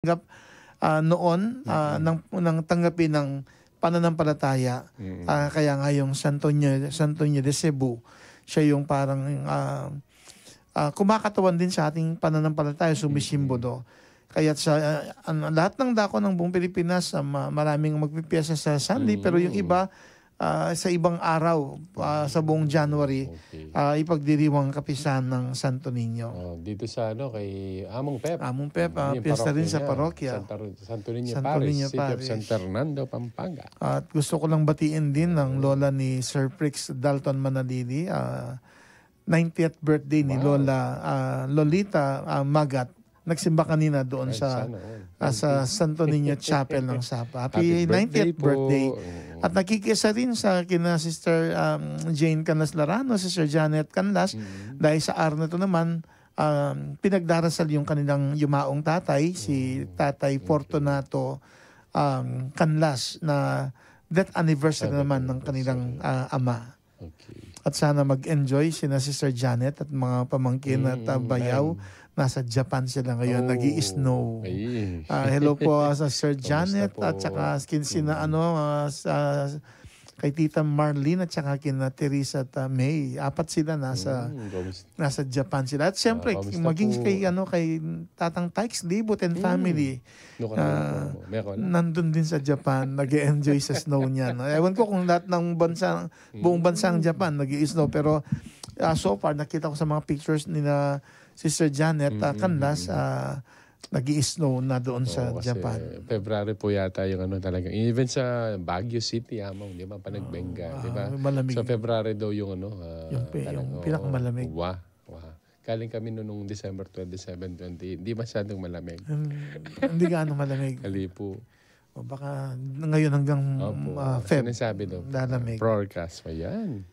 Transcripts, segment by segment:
tanggap noon nang tanggapin ng pananampalataya. Kaya nga yung Santo Niño de Cebu, siya yung parang kumakatawan din sa ating pananampalataya, sumisimbolo. Kaya sa lahat ng dako ng buong Pilipinas, maraming magpipiyesta sa Sunday, pero yung iba sa ibang araw sa buong January, ipagdiriwang kapisahan ng Santo Niño. Dito sa kay Among Pep. Among Pep, piyesta rin sa parokya. Santo Niño Santo Parish, Niño City of Parish. San Fernando, Pampanga. At gusto ko lang batiin din ng lola ni Sir Prix Dalton Manalili, 90th birthday ni Lolita Magat. Nagsimba kanina doon sa Santo Niño Chapel ng Sapa. Happy 90th birthday. At nakikisa rin sa kina Sister Jane Canlas Larano, Sister Janet Canlas. Dahil sa araw na ito naman, pinagdarasal yung kanilang yumaong tatay, si Tatay Fortunato Canlas, na death anniversary naman ng kanilang ama. At sana mag-enjoy sina Sister Janet at mga pamangkin at bayaw. Nasa Japan sila ngayon, nag-i-snow. Hello po sa Sir Janet at saka kay Tita Marlene at saka kina Teresa at May. Apat sila nasa Japan sila. At siyempre, maging kay Tatang Tykes Libot and family. Nandun din sa Japan, nag-enjoy sa snow niyan. Ewan ko kung lahat ng buong bansang Japan nag-i-snow, pero so far nakita ko sa mga pictures nila Sister Janet Canlas, nag-i-snow na doon sa Japan. February po yata yung talagang. Even sa Baguio City, di ba? Panagbenga, di ba? Malamig. Sa February daw yung yung pinakamalamig. Galing kami noong December 27, 20. Hindi masyadong malamig. Hindi gaano malamig. Kalipo. O baka ngayon hanggang Feb. Sinasabi daw. Lalamig. Broadcast pa yan.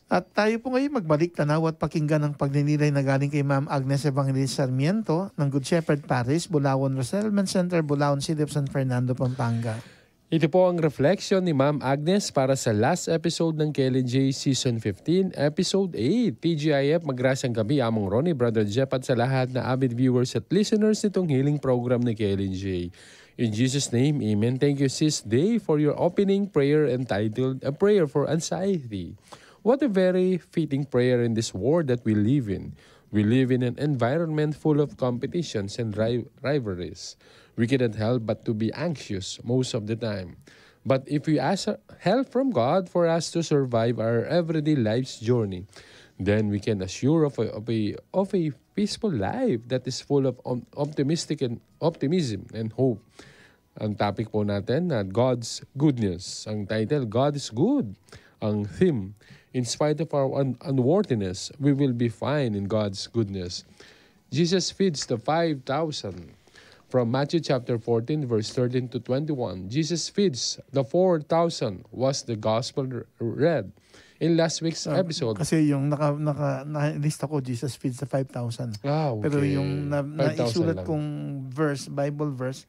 At tayo po ngayon magbalik tanaw at pakinggan ng pagninilay na galing kay Ma'am Agnes Evangelista Sarmiento ng Good Shepherd Parish, Bulaon Resettlement Center, Bulaon City of San Fernando, Pampanga. Ito po ang reflection ni Ma'am Agnes para sa last episode ng KLJ Season 15, Episode 8. TGIF, magrasang gabi, Among Ronnie, Brother Jeff at sa lahat na avid viewers at listeners nitong healing program ni KLJ. In Jesus' name, Amen. Thank you, Sis Day, for your opening prayer entitled A Prayer for Anxiety. What a very fitting prayer in this world that we live in. We live in an environment full of competitions and rivalries. We cannot help but to be anxious most of the time. But if we ask help from God for us to survive our everyday life's journey, then we can assure of a peaceful life that is full of optimism and hope. Ang topic po natin na God's Goodness. Ang title, God is Good. Ang theme, in spite of our unworthiness, we will be fine in God's goodness. Jesus feeds the 5,000. From Matthew chapter 14, verse 13 to 21, Jesus feeds the 4,000 was the gospel read in last week's episode. Kasi yung naka-lista ko, Jesus feeds the 5,000. Okay. Pero yung naisulat kong Bible verse,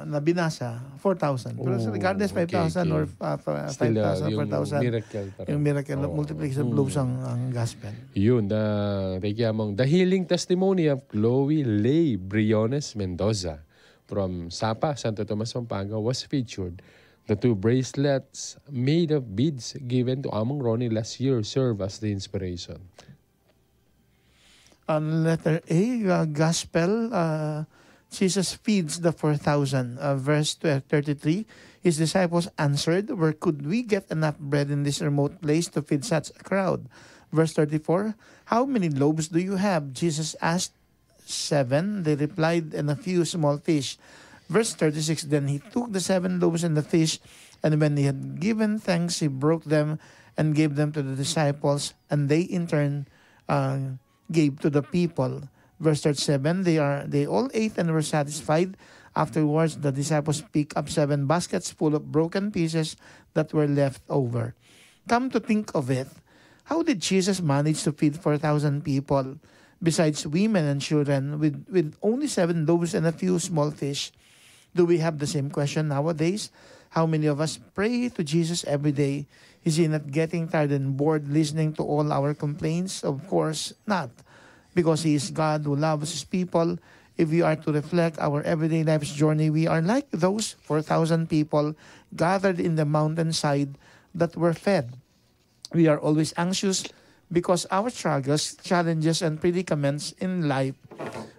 na binasa, 4,000. Pero regardless, 5,000 or 5,000, 4,000. Yung miracle, multiplication of loaves ang gospel. Yun, the healing testimony of Chloe Lay Briones Mendoza from Sapa, Santo Tomas, Pampanga was featured. The 2 bracelets made of beads given to Among Ronnie last year serve as the inspiration. Letter A, gospel, Jesus feeds the 4,000. Verse 33, his disciples answered, where could we get enough bread in this remote place to feed such a crowd? Verse 34, how many loaves do you have? Jesus asked. 7, they replied, and a few small fish. Verse 36, then he took the 7 loaves and the fish, and when he had given thanks, he broke them and gave them to the disciples, and they in turn gave to the people. Verse 37, they all ate and were satisfied. Afterwards, the disciples picked up 7 baskets full of broken pieces that were left over. Come to think of it, how did Jesus manage to feed 4,000 people, besides women and children, with only 7 loaves and a few small fish? Do we have the same question nowadays? How many of us pray to Jesus every day? Is he not getting tired and bored listening to all our complaints? Of course not. Because he is God who loves his people If we are to reflect our everyday life's journey, we are like those 4,000 people gathered in the mountainside that were fed. We are always anxious because our struggles, challenges, and predicaments in life.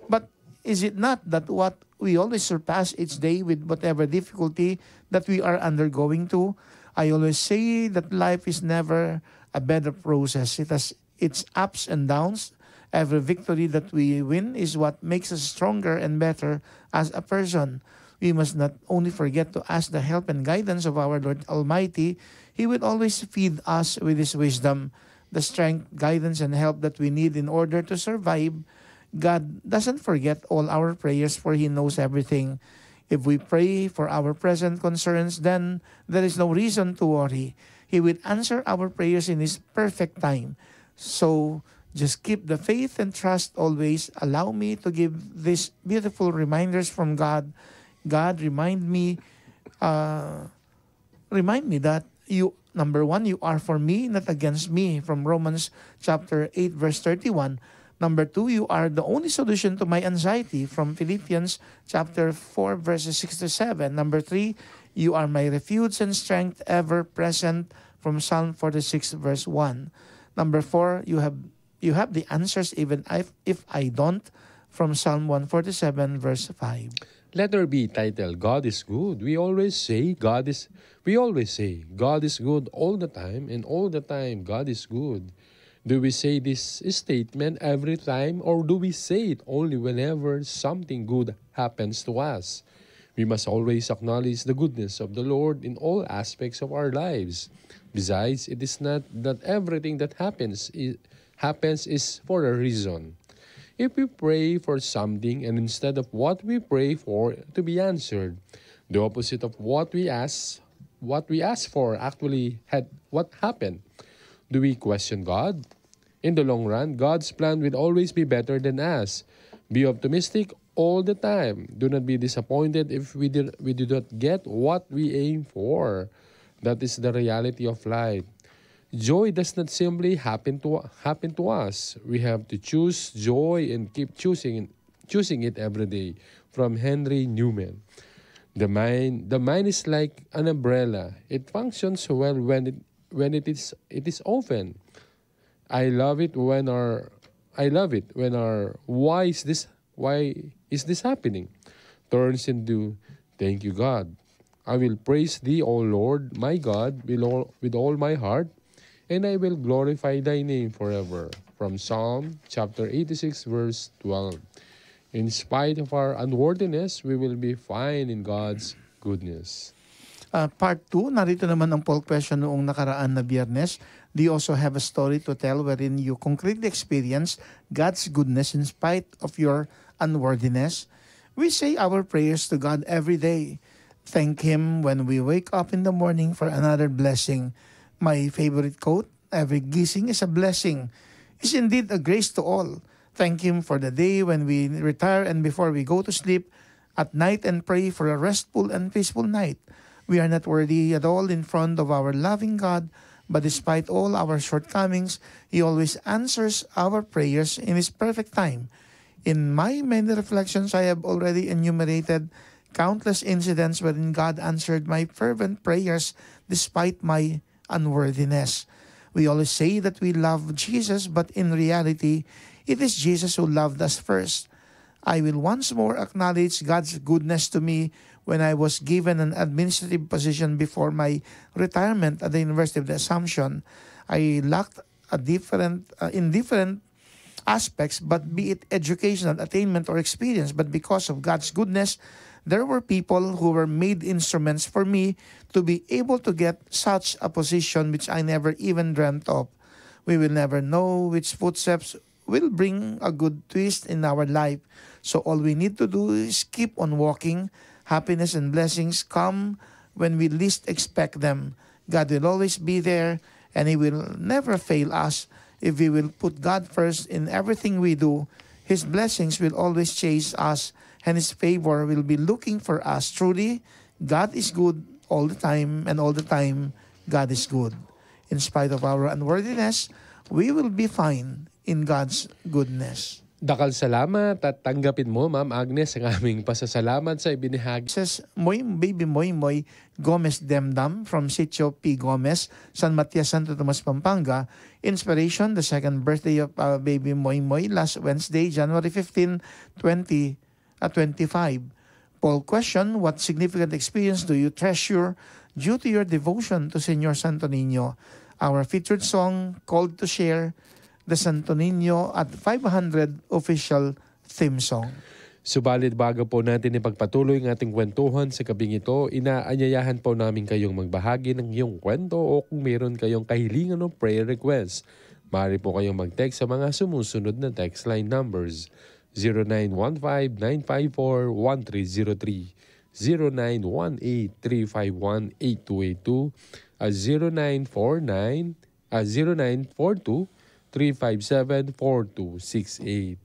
But is it not that what we always surpass each day with whatever difficulty that we are undergoing to? I always say that life is never a bed of roses. It has its ups and downs. Every victory that we win is what makes us stronger and better as a person. We must not only forget to ask the help and guidance of our Lord Almighty. He will always feed us with His wisdom, the strength, guidance, and help that we need in order to survive. God doesn't forget all our prayers, for He knows everything. If we pray for our present concerns, then there is no reason to worry. He will answer our prayers in His perfect time. So just keep the faith and trust always. Allow me to give these beautiful reminders from God. God, remind me that you, number one, you are for me, not against me, from Romans chapter 8, verse 31. Number two, you are the only solution to my anxiety, from Philippians chapter 4, verses 6 to 7. Number three, you are my refuge and strength, ever present, from Psalm 46, verse 1. Number four, you have the answers even if I don't, from Psalm 147, verse 5. Letter B, titled God is good. We always say God is good all the time, and all the time God is good. Do we say this statement every time, or do we say it only whenever something good happens to us? We must always acknowledge the goodness of the Lord in all aspects of our lives. Besides, it is not that everything that happens is for a reason. If we pray for something and instead of what we pray for to be answered, the opposite of what we ask for actually had what happened. Do we question God? In the long run, God's plan will always be better than us. Be optimistic all the time. Do not be disappointed if we do not get what we aim for. That is the reality of life. Joy does not simply happen to us. We have to choose joy and keep choosing it every day. From Henry Newman. The mind is like an umbrella. It functions well when it is open. I love it when our why is this happening turns into thank you God. I will praise thee, O Lord, my God, with all my heart, and I will glorify thy name forever. From Psalm chapter 86, verse 12. In spite of our unworthiness, we will be fine in God's goodness. Part 2, narito naman ang poll question noong nakaraan na Biyernes. Do you also have a story to tell wherein you concretely experience God's goodness in spite of your unworthiness? We say our prayers to God every day. Thank Him when we wake up in the morning for another blessing. My favorite quote, every gising is a blessing. Is indeed a grace to all. Thank Him for the day when we retire and before we go to sleep at night, and pray for a restful and peaceful night. We are not worthy at all in front of our loving God, but despite all our shortcomings, He always answers our prayers in His perfect time. In my many reflections, I have already enumerated countless incidents wherein God answered my fervent prayers despite my unworthiness. We always say that we love Jesus, but in reality, it is Jesus who loved us first. I will once more acknowledge God's goodness to me when I was given an administrative position before my retirement at the University of the Assumption. I lacked in different aspects, but be it educational attainment or experience, but because of God's goodness, there were people who were made instruments for me to be able to get such a position which I never even dreamt of. We will never know which footsteps will bring a good twist in our life. So all we need to do is keep on walking. Happiness and blessings come when we least expect them. God will always be there, and He will never fail us if we will put God first in everything we do. His blessings will always chase us, and His favor will be looking for us. Truly, God is good all the time, and all the time, God is good. In spite of our unworthiness, we will be fine in God's goodness. Dakal salamat at tanggapin mo, Ma'am Agnes, ang aming pasasalamat sa ibinahagi. Says Baby Moy Moy Gomez Demdam from Sitio P. Gomez, San Matias, Santo Tomas, Pampanga. Inspiration, the second birthday of Baby Moy Moy last Wednesday, January 15, 2025. Poll question, what significant experience do you treasure due to your devotion to Señor Santo Niño? Our featured song, Called to Share, the Santo Niño at 500 official theme song. Subalit bago po natin ipagpatuloy ang ating kwentuhan sa gabing ito, inaanyayahan po namin kayong magbahagi ng iyong kwento o kung meron kayong kahilingan o prayer request. Maaari po kayong mag-text sa mga sumusunod na text line numbers 0915-954-1303, 0918-351-8282, 0942-357-4268.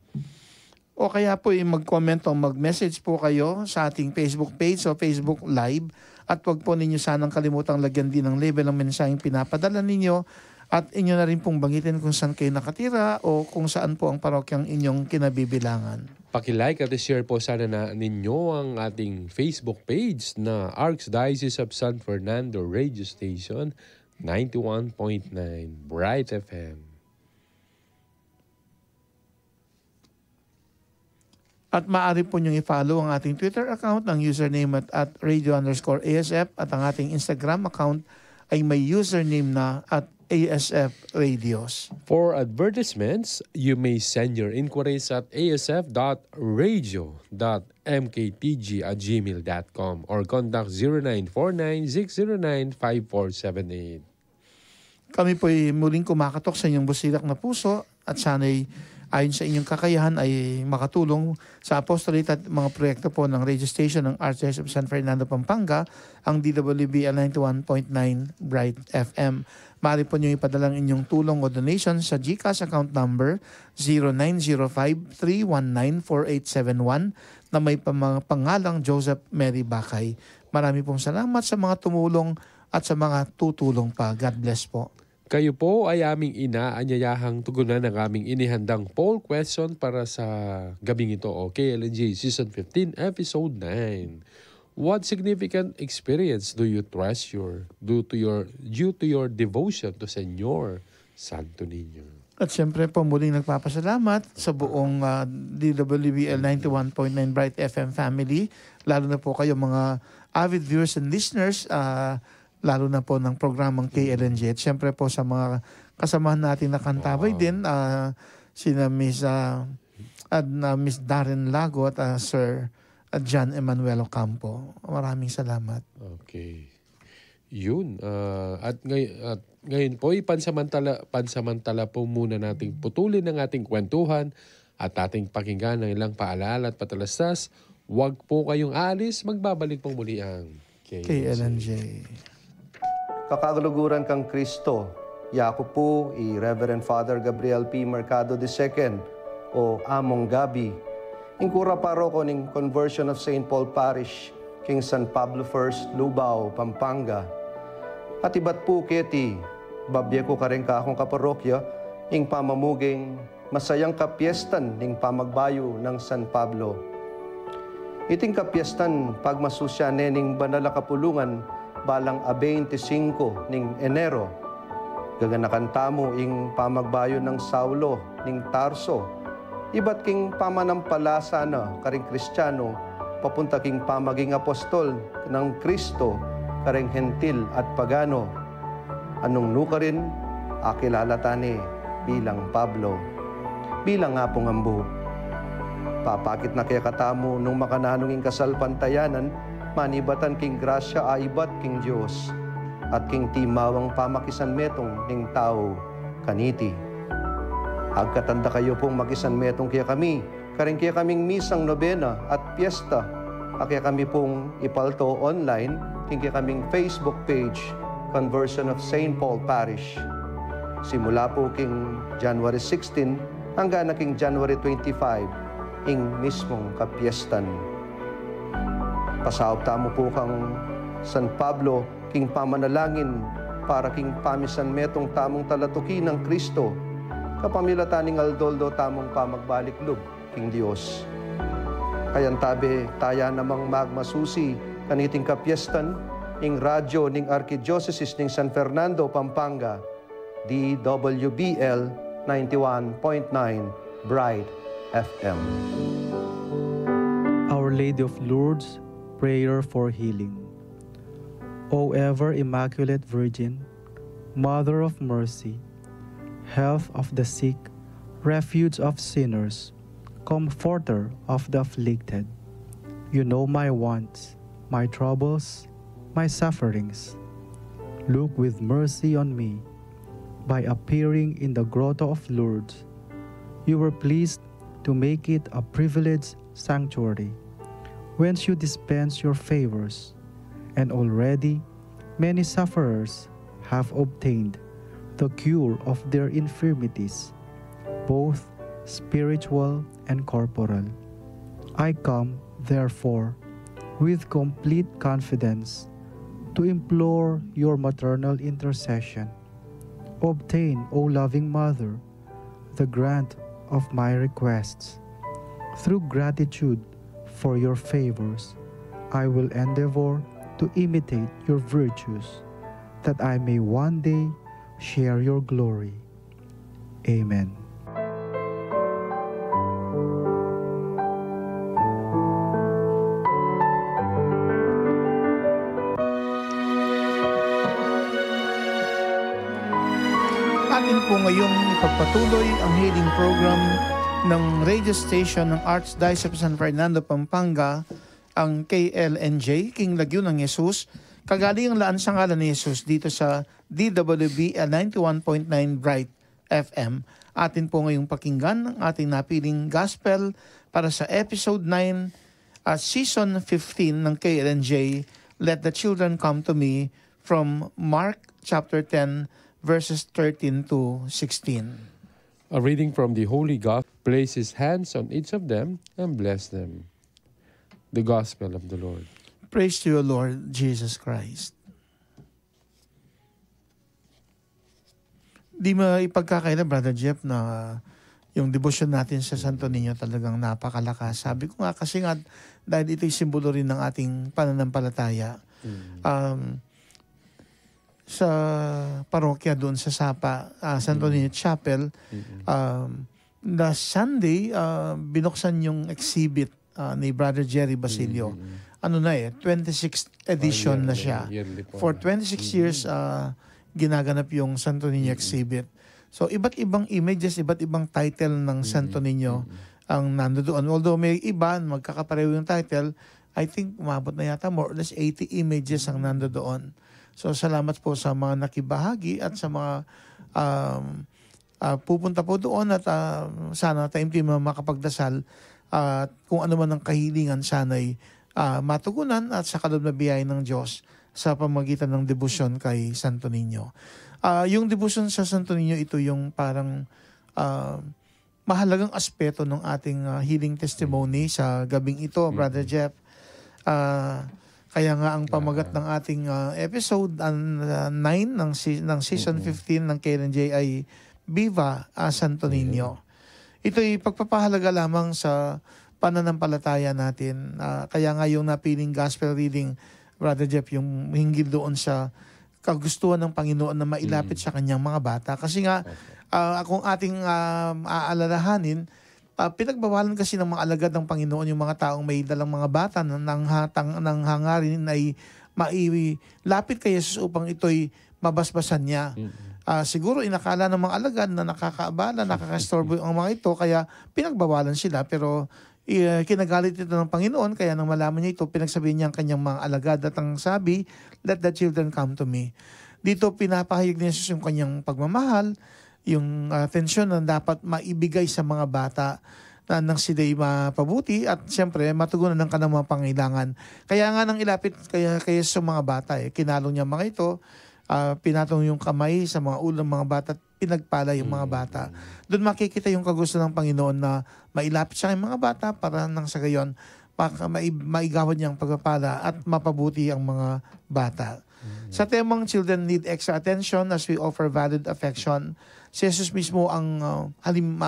O kaya po mag-comment o mag-message po kayo sa ating Facebook page o Facebook Live at huwag po ninyo sanang kalimutang lagyan din ng label ng mensaheng pinapadala ninyo at inyo na rin pong bangitin kung saan kayo nakatira o kung saan po ang parokyang inyong kinabibilangan. Paki-like at share po sana na ninyo ang ating Facebook page na Archdiocese of San Fernando Radio Station 91.9 Bright FM. At maaari po niyong i-follow ang ating Twitter account ng username at radio_ASF at ang ating Instagram account ay may username na at ASF Radios. For advertisements, you may send your inquiries at asf.radio.mktg@gmail.com or contact 0949-609-5478. Kami po ay muling kumakatok sa inyong busilak na puso at sana'y ayon sa inyong kakayahan ay makatulong sa apostolate at mga proyekto po ng radio station ng Archdiocese of San Fernando, Pampanga, ang DWBL 91.9 Bright FM. Maaari po niyo ipadala ang inyong tulong o donation sa GCash account number 0905-319-4871 na may pangalang Joseph Mary Bakay. Marami pong salamat sa mga tumulong at sa mga tutulong pa. God bless po. Kayo po ay aming inaanyayahang tugunan ng aming inihandang poll question para sa gabing ito o KLNJ Season 15 Episode 9. What significant experience do you treasure due to your devotion to Señor Santo Niño? At siyempre po muling nagpapasalamat sa buong DWBL 91.9 Bright FM family, lalo na po kayo mga avid viewers and listeners, lalo na po ng programang KLNJ. At siyempre po sa mga kasamahan natin na kantabay din, sina Miss Darren Lago at Sir John Emmanuel Ocampo. Maraming salamat. Okay. Yun. At ngayon po, pansamantala po muna nating putulin ng ating kwentuhan at ating pakinggan ng ilang paalala at patalastas. Huwag po kayong alis, magbabalik pong muli ang KLNJ. Kakaguluguran kang Kristo, Yako po Reverend Father Gabriel P. Mercado II o Among Gabi, Ingkura Paroko ng Conversion of St. Paul Parish, King San Pablo I, Lubao, Pampanga. At iba't po keti, babye ko ka rin ka akong kaparokya, ing pamamuging masayang kapiestan ning pamagbayo ng San Pablo. Iting kapiestan pagmasusya ning banala kapulungan balang 25 ning Enero. Gaganakan tamo ing pamagbayo ng Saulo ning Tarso. Iba't king pamanampalasa na karing Kristiyano papunta king pamaging apostol ng Kristo karing hentil at pagano. Anong nuka rin akilala tani bilang Pablo. Bilang nga pong ambo. Papakit na kaya katamo nung makananong ing kasalpantayanan manibatan king grasya aibat king Diyos at king timawang pamakisan metong ning tao kaniti. Agkatanda kayo pong makisan metong kaya kami, karing kaya kaming misang nobena at piyesta, kaya kami pong ipalto online, kaya kaming Facebook page, Conversion of St. Paul Parish. Simula po king January 16 hanggang na king January 25, ing mismong kapiestan. Pasaop tamo po kang San Pablo, king pamanalangin para king pamisan metong tamong talatuki ng Kristo, kapamilya taning aldoldo tamong pamagbaliklub, King Dios. Kayan tabi, taya namang magmasusi, kaniting kapiestan, ing radyo ning Archdiocese ning San Fernando, Pampanga, DWBL 91.9 Bright FM. Our Lady of Lourdes, prayer for healing. O ever Immaculate Virgin, Mother of Mercy, health of the sick, refuge of sinners, comforter of the afflicted, you know my wants, my troubles, my sufferings. Look with mercy on me. By appearing in the grotto of Lourdes, you were pleased to make it a privileged sanctuary, whence you dispense your favors, and already many sufferers have obtained the cure of their infirmities, both spiritual and corporal. I come, therefore, with complete confidence to implore your maternal intercession. Obtain, O loving Mother, the grant of my requests. Through gratitude for your favors, I will endeavor to imitate your virtues, that I may one day share your glory. Amen. Atin po ngayong ipagpatuloy ang healing program ng radio station ng Archdiocese of San Fernando, Pampanga, ang KLNJ, King Lagyo ng Jesus. Kagaling ang laan sa ngalan ni Jesus dito sa DWBL 91.9 Bright FM. Atin po ngayong pakinggan ang ating napiling gospel para sa episode 9 at season 15 ng KLNJ, Let the Children Come to Me, from Mark chapter 10 verses 13 to 16. A reading from the Holy Gospel. Place his hands on each of them and bless them. The Gospel of the Lord. Praise to you, Lord Jesus Christ. Di maipagkakaila, Brother Jeff, na yung devotion natin sa Santo Niño talagang napakalakas. Sabi ko nga kasi nga, dahil ito'y simbolo rin ng ating pananampalataya. Sa parokya doon sa Sapa, Santo Niño Chapel, last Sunday, binuksan yung exhibit ni Brother Jerry Basilio. Ano na 26th edition na siya. For 26 years, ginaganap yung Santo Niño exhibit. So, iba't ibang images, iba't ibang title ng Santo Niño ang nandoon. Although may iba, magkakapareho yung title, I think umabot na yata more or less 80 images ang nandoon. So, salamat po sa mga nakibahagi at sa mga pupunta po doon at sana tayo makapagdasal at kung ano man ang kahilingan sana'y matugunan at sa kaloob na biyaya ng Diyos sa pamagitan ng debosyon kay Santo Niño. Yung debosyon sa Santo Niño, ito yung parang mahalagang aspeto ng ating healing testimony sa gabing ito, Brother Jeff. Kaya nga ang pamagat ng ating episode 9 ng season 15 ng KLNJ ay Viva Santo Niño. Ito'y pagpapahalaga lamang sa pananampalataya natin. Kaya nga yung napiling gospel reading, Brother Jeff, yung hinggil doon sa kagustuhan ng Panginoon na mailapit sa kanyang mga bata. Kasi nga, kung ating aalalahanin, pinagbawalan kasi ng mga alagad ng Panginoon yung mga taong may dalang mga bata ng hangarin ay mailapit kay Jesus upang ito'y mabasbasan niya. Siguro inakala ng mga alagad na nakakaabala, nakakastorbo ang mga ito, kaya pinagbawalan sila. Pero kinagalit ito ng Panginoon, kaya nang malaman niya ito, pinagsabihin niya ang kanyang mga alagad at ang sabi, let the children come to me. Dito pinapahayag ni Jesus yung kanyang pagmamahal, yung atensyon na dapat maibigay sa mga bata na nang sila'y mapabuti at siyempre matugunan ng kanilang mga pangailangan. Kaya nga nang ilapit kaya sa mga bata, kinalong niya mga ito, pinatong yung kamay sa mga ulo ng mga bata at pinagpala yung mga bata. Doon makikita yung kagusto ng Panginoon na mailapit sa kanyang mga bata para nang sa gayon maigawan niyang pagpapala at mapabuti ang mga bata. Sa temang children need extra attention as we offer valued affection, si Jesus mismo ang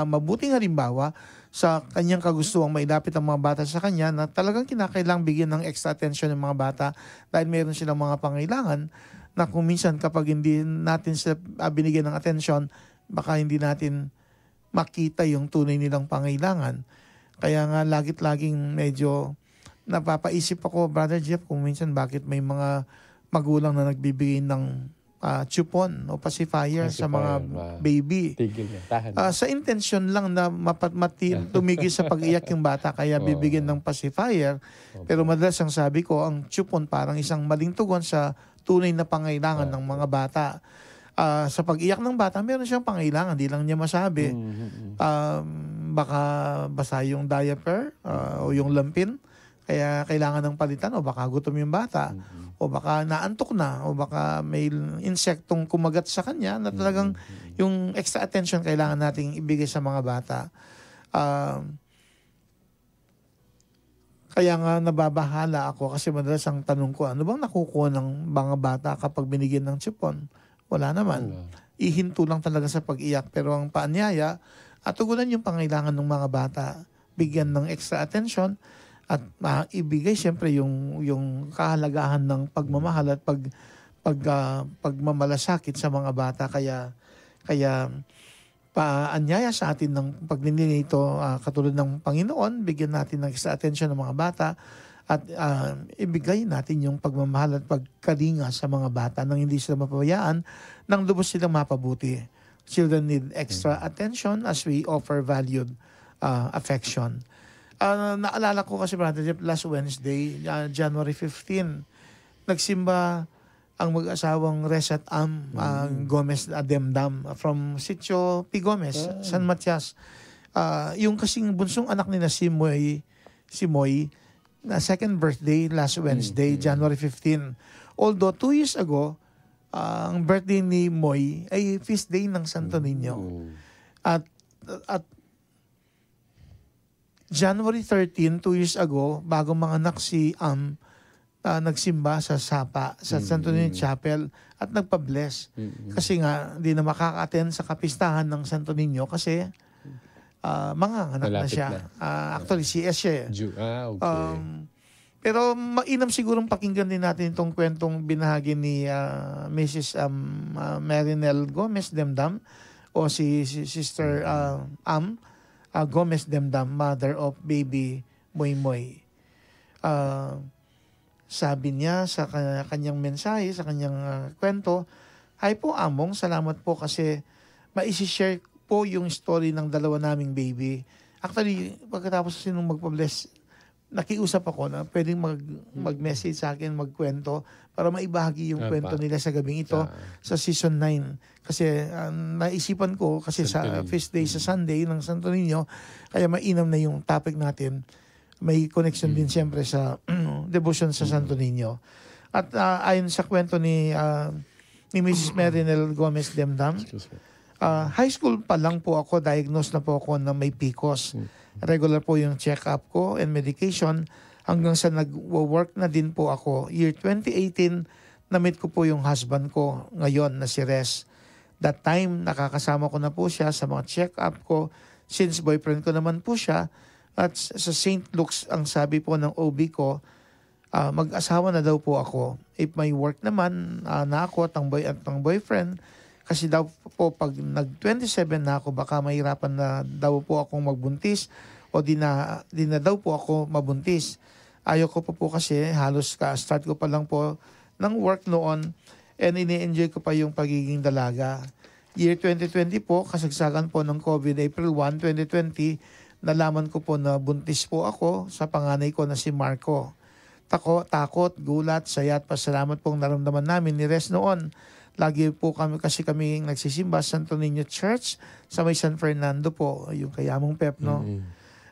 mabuting halimbawa sa kanyang kagustuhang mailapit ang mga bata sa kanya na talagang kinakailangang bigyan ng extra attention ng mga bata dahil meron silang mga pangailangan na kung minsan kapag hindi natin sila binigyan ng attention, baka hindi natin makita yung tunay nilang pangailangan. Kaya nga laging medyo napapaisip ako, Brother Jeff, kung minsan bakit may mga magulang na nagbibigay ng chupon o pacifier sa mga baby. Tigil na, tahan. Sa intention lang na tumigil sa pag-iyak yung bata kaya bibigyan ng pacifier. Pero madalas ang sabi ko, ang chupon parang isang maling tugon sa tunay na pangailangan ng mga bata. Sa pag-iyak ng bata, meron siyang pangailangan, di lang niya masabi. Baka basa yung diaper o yung lampin, kaya kailangan ng palitan, o baka gutom yung bata, o baka naantok na, o baka may insektong kumagat sa kanya na talagang yung extra attention kailangan nating ibigay sa mga bata. Kaya nga nababahala ako kasi madalas ang tanong ko, ano bang nakukuha ng mga bata kapag binigyan ng chupon? Wala naman. Ihinto lang talaga sa pag-iyak. Pero ang paanyaya, tugunan yung pangailangan ng mga bata. Bigyan ng extra attention at ibigay siyempre yung kahalagahan ng pagmamahal at pagmamalasakit sa mga bata. Kaya paanyaya sa atin ng pagninilito katulad ng Panginoon, bigyan natin ng extra attention ng mga bata at ibigay natin yung pagmamahal at pagkalinga sa mga bata nang hindi sila mapabayaan, nang lubos silang mapabuti. Children need extra attention as we offer valued affection. Naalala ko kasi, Brother Jeff, last Wednesday, January 15, nagsimba ang mag-asawang Res at Gomez Demdam from Sitio P. Gomez, San Matias. Yung kasing bunsong anak nila si Moy, na second birthday last Wednesday, January 15. Although 2 years ago, ang birthday ni Moy ay feast day ng Santo Niño. At January 13, 2 years ago, bago manganak si nagsimba sa Sapa, sa Santo Niño Chapel at nagpa-bless. Kasi nga, hindi na makaka-attend sa kapistahan ng Santo Niño kasi manganganak na siya. Actually, CS siya. Okay. Pero mainam sigurong pakinggan din natin itong kwentong binahagi ni Mrs. Marinel Gomez Demdam o si Sister Gomez Demdam, mother of baby Moy Moy. Sabi niya sa kanyang mensahe, sa kanyang kwento, "Hi po Among, salamat po kasi maisi-share po yung story ng dalawa naming baby." Actually, pagkatapos kasi nung magpa-bless, nakiusap ako na pwedeng mag-message sa akin, magkwento para maibahagi yung kwento nila sa gabing ito sa season 9. Kasi naisipan ko kasi sa feast day sa Sunday ng Santo Niño, kaya mainam na yung topic natin. May connection din siyempre sa devotion sa Santo Niño. At ayon sa kwento ni Mrs. Marinel Gomez Demdam, high school pa lang po ako, diagnosed na po ako na may PCOS. Regular po yung check-up ko and medication hanggang sa nag-work na din po ako. Year 2018, na-meet ko po yung husband ko ngayon na si Res. That time, nakakasama ko na po siya sa mga check-up ko since boyfriend ko naman po siya. At sa St. Luke's, ang sabi po ng OB ko, mag-asawa na daw po ako. If may work naman na ako at ang boyfriend, kasi daw po pag nag-27 na ako, baka mahirapan na daw po akong magbuntis o di na daw po ako mabuntis. Ayaw ko po kasi halos start ko pa lang po ng work noon and ini-enjoy ko pa yung pagiging dalaga. Year 2020 po, kasagsagan po ng COVID, April 1, 2020, nalaman ko po na buntis po ako sa panganay ko na si Marco. Takot, gulat, saya at pasalamat pong naramdaman namin ni Res noon. Lagi po kami nagsisimba sa Santo Niño Church sa may San Fernando po, yung kayamong Pep, no?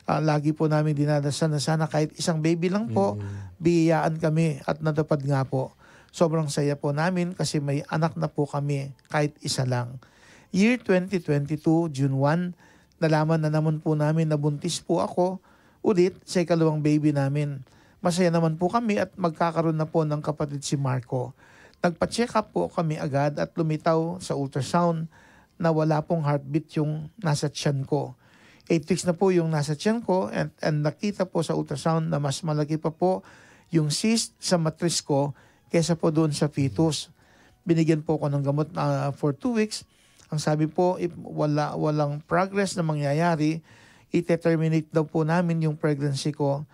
Lagi po namin dinadasal na sana kahit isang baby lang po, biyayaan kami at natupad nga po. Sobrang saya po namin kasi may anak na po kami kahit isa lang. Year 2022, June 1, nalaman na naman po namin na buntis po ako ulit sa ikalawang baby namin. Masaya naman po kami at magkakaroon na po ng kapatid si Marco. Nagpa-check up po kami agad at lumitaw sa ultrasound na wala pong heartbeat yung nasa tiyan ko. 8 weeks na po yung nasa tiyan ko and nakita po sa ultrasound na mas malaki pa po yung cyst sa matris ko kesa po doon sa fetus. Binigyan po ko ng gamot for 2 weeks. Ang sabi po, if walang progress na mangyayari, i-terminate daw po namin yung pregnancy ko,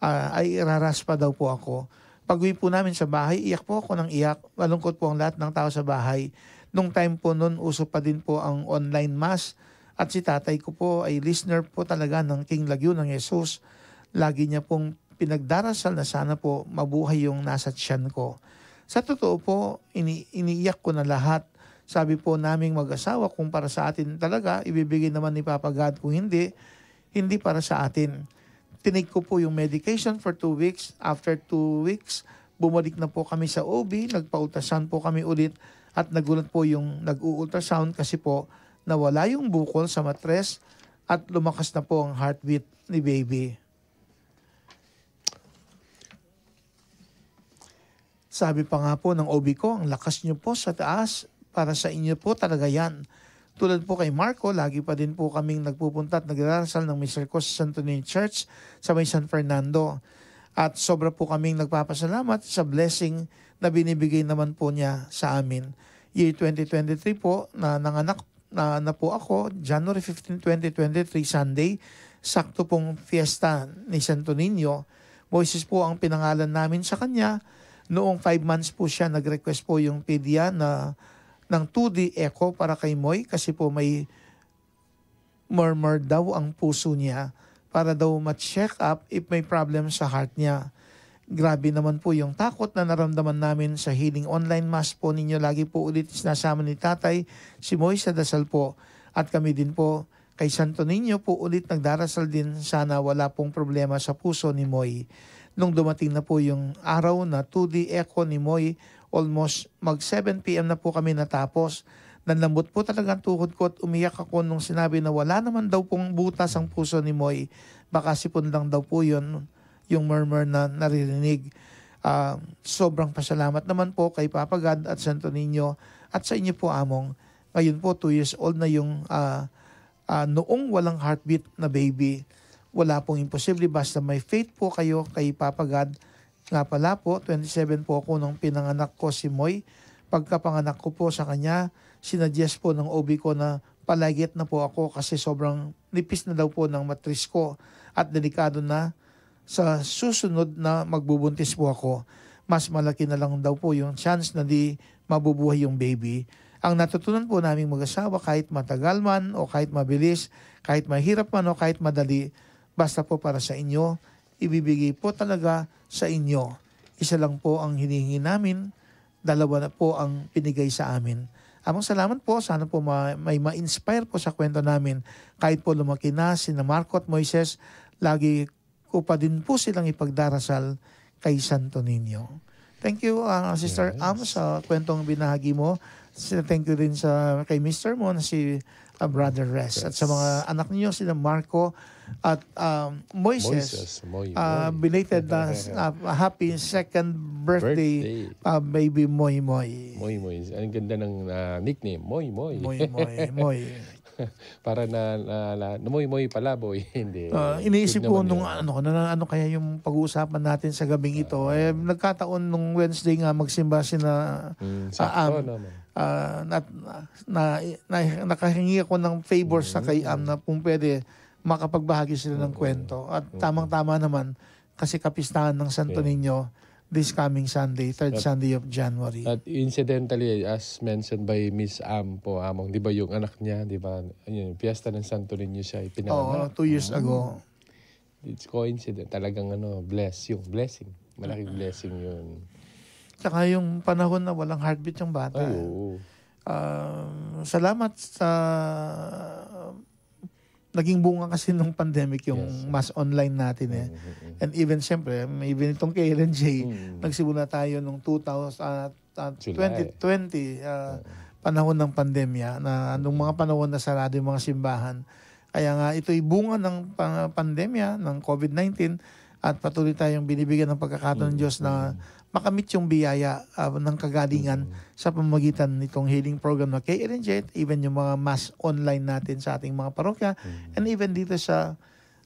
ay iraraspa daw po ako. Pag-uwi po namin sa bahay, iyak po ako ng iyak. Malungkot po ang lahat ng tao sa bahay. Nung time po nun, uso pa din po ang online mass. At si tatay ko po ay listener po talaga ng King Lagyo ng Jesus. Lagi niya pong pinagdarasal na sana po mabuhay yung nasa tiyan ko. Sa totoo po, iniiyak ko na lahat. Sabi po naming mag-asawa, kung para sa atin talaga, ibibigay naman ni Papa God. Kung hindi, hindi para sa atin. Tinake ko po yung medication for 2 weeks. After 2 weeks, bumalik na po kami sa OB. Nagpa-ultrasound po kami ulit. At nagulat po yung nag-u-ultrasound kasi po nawala yung bukol sa matres at lumakas na po ang heartbeat ni baby. Sabi pa nga po ng OB ko, ang lakas niyo po sa taas, para sa inyo po talaga yan. Tulad po kay Marco, lagi pa din po kaming nagpupunta at nagdarasal ng Mr. Cos sa Santo Niño Church sa may San Fernando. At sobra po kaming nagpapasalamat sa blessing na binibigay naman po niya sa amin. Year 2023 po, na nanganak na po ako, January 15, 2023, Sunday, sakto pong fiesta ni Santo Niño. Moises po ang pinangalan namin sa kanya. Noong 5 months po siya, nag-request po yung pedia ng 2D echo para kay Moy kasi po may murmur daw ang puso niya para daw ma-check up if may problem sa heart niya. Grabe naman po yung takot na naramdaman namin sa Healing Online Mass po ninyo. Lagi po ulit sinasama ni Tatay, si Moy sa dasal po. At kami din po kay Santo Niño po ulit nagdarasal din, sana wala pong problema sa puso ni Moy. Nung dumating na po yung araw na 2D echo ni Moy, almost mag 7 p.m. na po kami natapos. Nanlambot po talaga ang tuhod ko at umiyak ako nung sinabi na wala naman daw pong butas ang puso ni Moy. Baka sipon lang daw po yun, yung murmur na naririnig. Sobrang pasalamat naman po kay Papa God at Santo Niño at sa inyo po, Among. Ngayon po, 2 years old na yung noong walang heartbeat na baby. Wala pong imposible basta may faith po kayo kay Papa God. Nga pala po, 27 po ako nung pinanganak ko si Moy. Pagkapanganak ko po sa kanya, sinadjust po ng OB ko na palagit na po ako kasi sobrang nipis na daw po ng matris ko at delikado na sa susunod na magbubuntis po ako. Mas malaki na lang daw po yung chance na di mabubuhay yung baby. Ang natutunan po naming mag-asawa, kahit matagal man o kahit mabilis, kahit mahirap man o kahit madali, basta po para sa inyo, ibibigay po talaga sa inyo. Isa lang po ang hinihingi namin, 2 na po ang pinigay sa amin. Amang salamat po, sana po may ma-inspire po sa kwento namin. Kahit po lumaki na sina Marco at Moises, lagi ko pa din po silang ipagdarasal kay Santo Niño. Thank you, Sister Am, sa kwentong binahagi mo. Thank you din kay Mr. mo na si Brother Res. At sa mga anak niyo, sila Marco at Moises. Belated happy 2nd birthday, baby Moy Moy. Moy Moy. Ang ganda ng nickname. Moy Moy. Moy Moy. Moy. Para na moy pala, boy. Hindi. Iniisip ko nung ano kaya yung pag-uusapan natin sa gabing ito. Nagkataon nung Wednesday nga magsimba sina nakahingi ako ng favors sa kay Am na kung pwede makapagbahagi sila ng kwento. At tamang-tama naman kasi kapistahan ng Santo Niño this coming Sunday, 3rd Sunday of January. At incidentally, as mentioned by Miss Am po, Among, di ba yung anak niya, di ba, piyesta ng Santo Niño siya ipinanganak. 2 years ago. It's coincident. Talagang blessing. Malaking blessing yun. Tsaka yung panahon na walang heartbeat yung bata. Ay, oo. Salamat sa naging bunga kasi ng pandemic yung mass online natin And even siyempre, even itong KLNJ, nagsimula tayo nung 2020, panahon ng pandemya, na nung mga panahon na sarado yung mga simbahan. Kaya nga ito'y bunga ng pandemya, ng COVID-19, at patuloy tayong binibigyan ng pagkakataon ng Diyos na makamit yung biyaya ng kagalingan sa pamamagitan nitong healing program na KLNJ, even yung mga mass online natin sa ating mga parokya, and even dito sa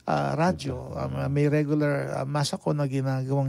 radyo. May regular mass ako na ginagawang